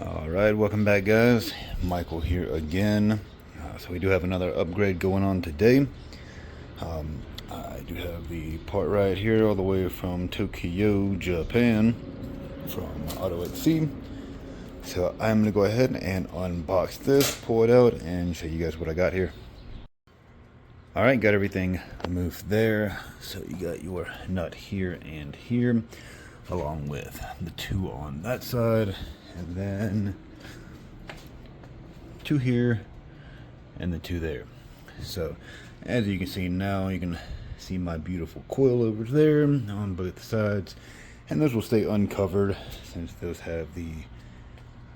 Alright, welcome back guys. Michael here again. So we do have another upgrade going on today. I do have the part right here all the way from Tokyo, Japan, from Autoexe. So I'm going to go ahead and unbox this, pull it out, and show you guys what I got here. Alright, got everything moved there. So you got your nut here and here, along with the two on that side. And then two here and the two there. So as you can see now, you can see my beautiful coil over there on both sides, and those will stay uncovered since those have the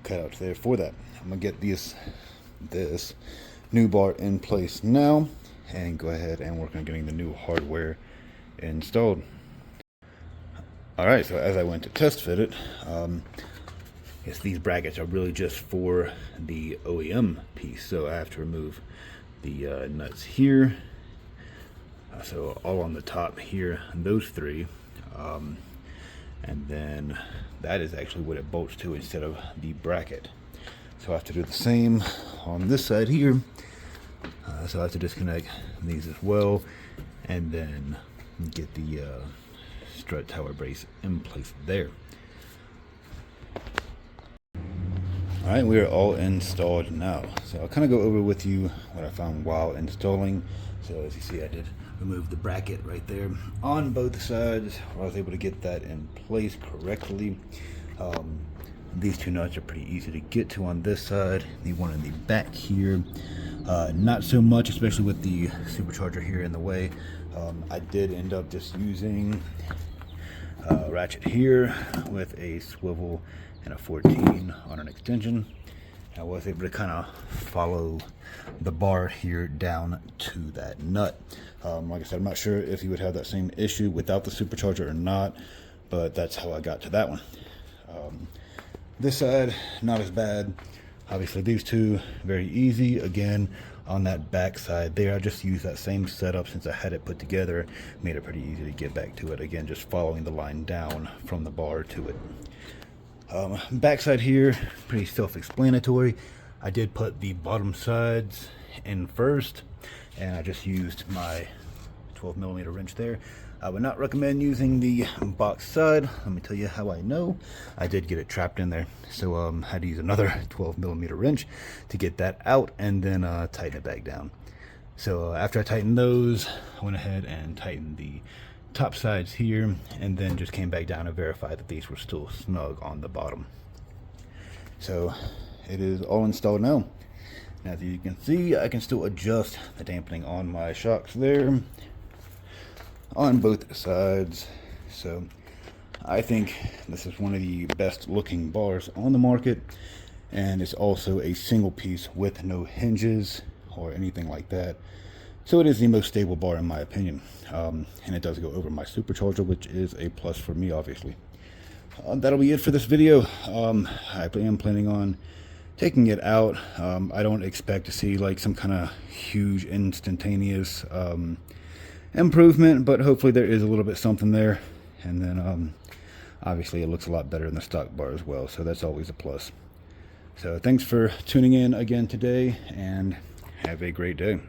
cutouts there for that. I'm gonna get this new bar in place now and go ahead and work on getting the new hardware installed. Alright, so as I went to test fit it, yes, these brackets are really just for the OEM piece, so I have to remove the nuts here, so all on the top here, those three, and then that is actually what it bolts to instead of the bracket. So I have to do the same on this side here, so I have to disconnect these as well, and then get the strut tower brace in place there. Alright, we are all installed now. So I'll kind of go over with you what I found while installing. So as you see, I did remove the bracket right there on both sides. I was able to get that in place correctly. These two nuts are pretty easy to get to on this side. The one in the back here, not so much, especially with the supercharger here in the way. I did end up just using a ratchet here with a swivel and a 14 on an extension. I was able to kind of follow the bar here down to that nut. Like I said, I'm not sure if you would have that same issue without the supercharger or not, but that's how I got to that one. This side, not as bad. Obviously these two, very easy. Again, on that back side there, I just used that same setup since I had it put together. Made it pretty easy to get back to it. Again, just following the line down from the bar to it. Backside here, pretty self-explanatory. I did put the bottom sides in first, and I just used my 12mm wrench there. I would not recommend using the box side. Let me tell you how I know. I did get it trapped in there, so had to use another 12mm wrench to get that out and then tighten it back down. So after I tightened those, I went ahead and tightened the top sides here, and then just came back down and verified that these were still snug on the bottom. So it is all installed now. As you can see, I can still adjust the dampening on my shocks there on both sides. So I think this is one of the best looking bars on the market, and it's also a single piece with no hinges or anything like that. So it is the most stable bar in my opinion, and it does go over my supercharger, which is a plus for me, obviously. That'll be it for this video. I am planning on taking it out. I don't expect to see like some kind of huge instantaneous improvement, but hopefully there is a little bit something there. And then obviously it looks a lot better in the stock bar as well, so that's always a plus. So thanks for tuning in again today, and have a great day.